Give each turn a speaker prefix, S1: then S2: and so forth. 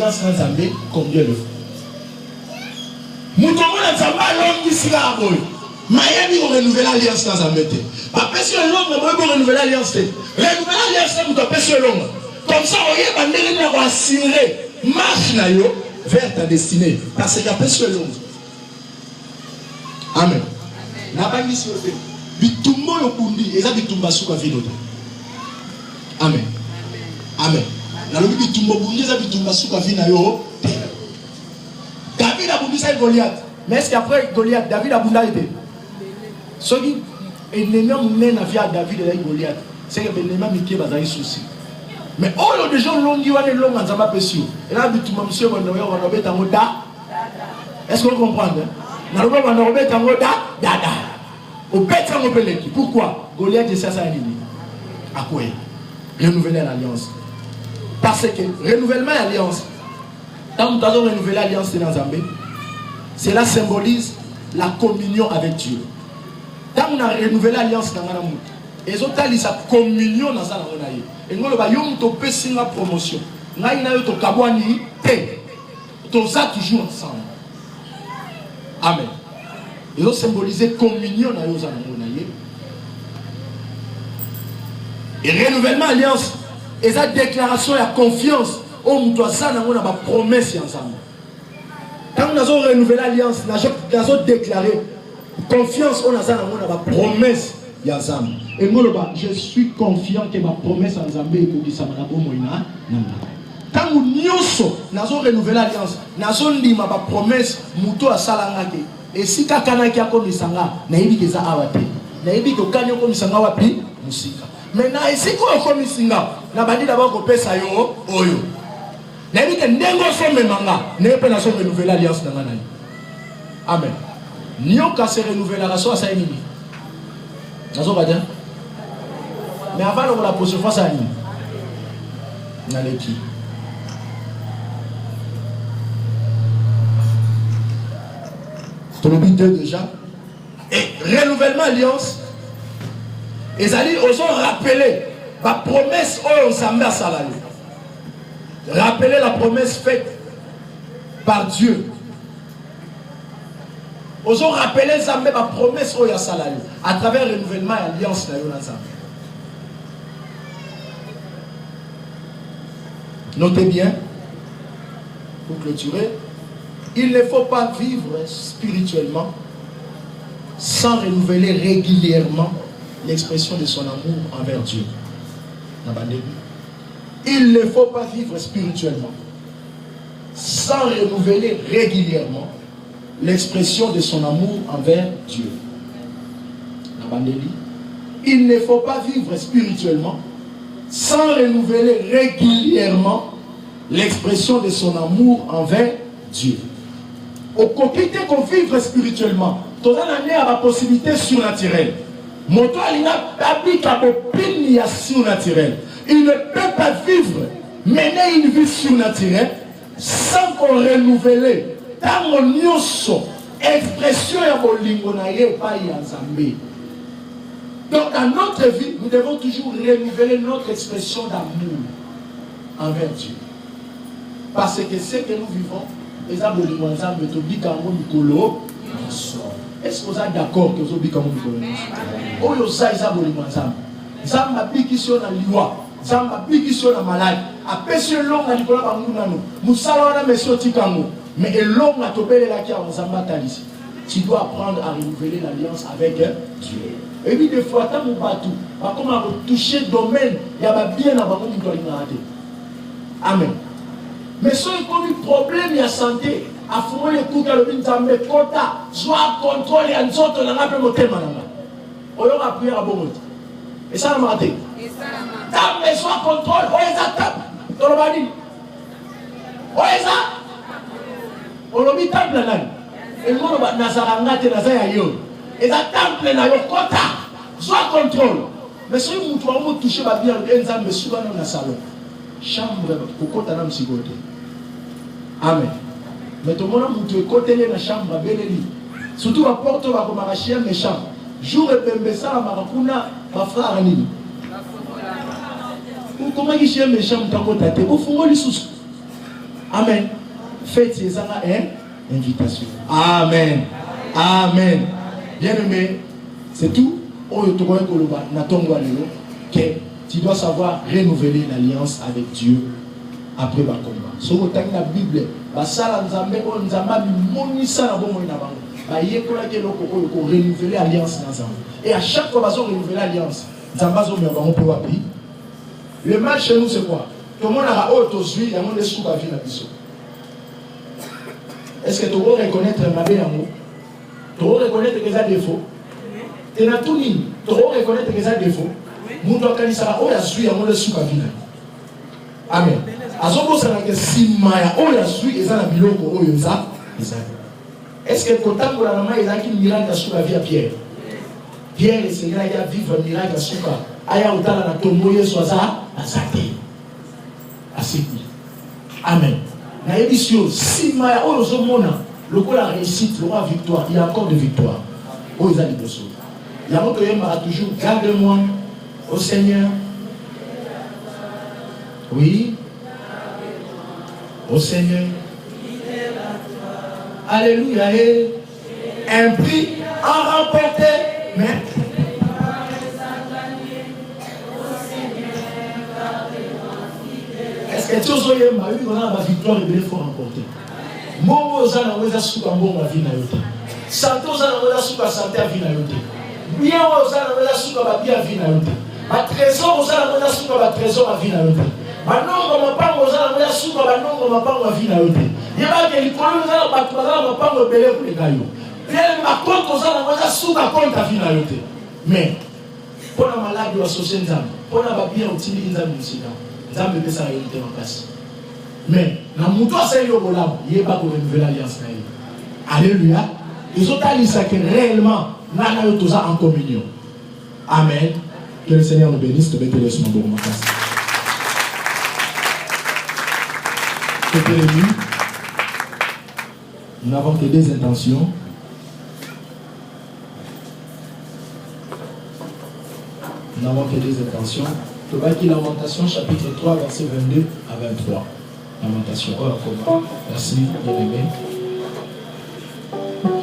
S1: alliance dans Zambé, combien de fois? Moutomona Zamba l'homme qui sera à boy. Miami on renouvelle l'alliance dans Zambé. Après si l'homme on renouvelle l'alliance. Renouvelle l'alliance vous tapez sur l'homme. Comme ça on y est bandé de va assurer marche na yo vers ta destinée. Parce qu'après sur l'homme. Amen. Na bangi sur le bitumbo yo kundi eza bitumba suka vino. Amen. Amen. Na lobi bitumbo bundi eza bitumba suka vina yo. David a bondi ça Goliath. Mais est-ce qu'après Goliath, David a bondi été? Ce qui est l'ennemi n'a via David et Goliath. C'est que l'ennemi qui va avoir souci. Mais oh les gens l'ont dit on est long en Zamba Pesio. Et là bitumba monsieur on va mettre en mode. Est-ce qu'on comprend? Na lobi on va mettre en mode dada. Au bête en mode qui. Pourquoi? Goliath est ça ennemi. À quoi? Renouveler l'alliance. Parce que renouvellement d'alliance, quand nous avons renouvelé l'alliance dans Zambé, cela symbolise la communion avec Dieu. Quand on a renouvelé l'alliance dans Zambé, et ont dit sa communion dans Zambé. Et nous avons fait une promotion. Nous avons fait toujours ensemble. Amen. Ils ont symbolisé communion dans Zambé. Et renouvellement d'alliance, et sa déclaration et confiance. On doit ça dans la promesse ensemble. Quand nous avons renouvelé l'alliance, nous avons déclaré confiance, on a ça dans la promesse ensemble. Et moi, je suis confiant que ma promesse ensemble est pour que ça m'a bon moyen. Quand nous avons renouvelé l'alliance, nous avons dit ma promesse, muto a salangake. Et si kakana qui a commis ça là, naïbi que ça a wapi, naïbi que kanyo commis ça wapi, musika. Maintenant, ici qu'on a commis ça, n'a pas dit d'abord qu'on paie ça yo, oyo. N'est-ce pas que n'engo so memanga, n'est pas la so renouveler l'alliance dans l'année. Amen. Nio ka se renouveler la so ça ennemi. Nazo va dire. Mais avant on la pose fois ça ennemi. Na leki. Tout le but déjà. Et renouvellement alliance. Et allez osons rappeler la promesse on s'en à salarié. Rappelez la promesse faite par Dieu. Osons rappeler la promesse au Yassalali à travers le renouvellement et l'alliance de Yonazam. Notez bien, pour clôturer, il ne faut pas vivre spirituellement sans renouveler régulièrement l'expression de son amour envers Dieu. Il ne faut pas vivre spirituellement sans renouveler régulièrement l'expression de son amour envers Dieu. Il ne faut pas vivre spirituellement sans renouveler régulièrement l'expression de son amour envers Dieu. Au côté qu'on vivre spirituellement, tout ça a la possibilité surnaturelle. Moto alina applique à l'opinion surnaturelle. Il ne peut pas vivre, mener une vie surnaturelle sans qu'on renouvelle dans mon yoso expression ya bolingo na ye pa ya Nzambe. Donc dans notre vie, nous devons toujours renouveler notre expression d'amour envers Dieu. Parce que ce que nous vivons, les abolingo Nzambe to bikango mikolo. Est-ce que vous êtes d'accord que vous avez bikango mikolo? Oyo sa isa bolingo Nzambe. Nzambe bikisio na liwa. Zamba bikisio na malade. Apesio longa likola bangunano. Musala wana mesio tikango. Mais longa tobele la kia Nzamba talisi. Tu dois apprendre à renouveler l'alliance avec Dieu. Et puis des fois, tant mon bateau, comme à toucher le domaine, il y a bien à bango qui doit rater. Amen. Mais si il y a un problème, il y a santé. À fond les coups à l'obin Nzamba kota, soit contrôle et en sorte de la paix moté mananga. On a prié à bon. Et ça m'a raté. Table soit contrôle, on les attaque. Dans le badi. On les a. On l'a mis table là. Et nous, on a Nazarangate, Nazayayo. Et ça temple na yo kota. Soit contrôle. Mais si vous pouvez toucher ma bien, Nzambe souvent dans la salon. Chambre, kokota na msigote. Amen. Mais tout le monde a côté dans la chambre, bénéli. Surtout la porte va comme un chien méchant. Jour et pembe ça, marakuna, ma frère Anini. Comment il chien méchant t'as côté? Au fond, il sous. Amen. Faites ça invitation. Amen. Amen. Bien aimé, c'est tout. Que tu dois savoir renouveler l'alliance avec Dieu après le combat. Si vous avez la Bible, renouveler l'alliance. Et à chaque fois que vous renouvelez l'alliance, le mal chez nous, c'est quoi? Tout le monde a autosuivi, il y a un monde qui a vu la vie. Est-ce que tu veux reconnaître ma belle amour? Tu veux reconnaître que ça défaut? Tu n'as tout mis. Tu veux reconnaître que ça défaut? Nous devons faire ça. Oh, il y a suivi, il y a un monde qui a vu la vie. Amen. Est-ce que quand on a il y a un miracle sur la vie à Pierre? Pierre, le Seigneur a vivre un miracle sur la vie. Aya utala na tomoye soza azate. Asiki. Amen. Na édition si maya o zomona lokola réussite, lokola victoire, il y a encore de victoire. O ezali boso. Il y a moto yema toujours garde-moi au Seigneur. Oui. Au Seigneur. Alléluia. Un prix à remporter, mais est-ce que tu as eu ma victoire et il faut remporter? Moi, je vais souka bon ma vie na yote. Santo za na souka santé à vie na yote. Bien za na souka bien vie na yote. Ma trésor za na souka ba trésor à vie na yote. Ma nombre ma pango za na souka ba nombre ma pango à vie na yote. Yeba ke likolo za ba tubala ma pango belé pour les gayo. Bien ma compte za na souka compte à vie na yote. Mais pour la maladie ou associée nzam, pour la bien utili nzam musika. Nzambe pesa réalité en place. Mais na muto asa yo bolabo, yeba ko renouveler l'alliance na ye. Alléluia. Les autres alliances que réellement nana yo toza en communion. Amen. Que le Seigneur nous bénisse, te bénisse sur mon bon makas. Nous n'avons que des intentions. Nous n'avons que des intentions. Lamentation chapitre 3 verset 22 à 23. Lamentation. Merci bien aimé.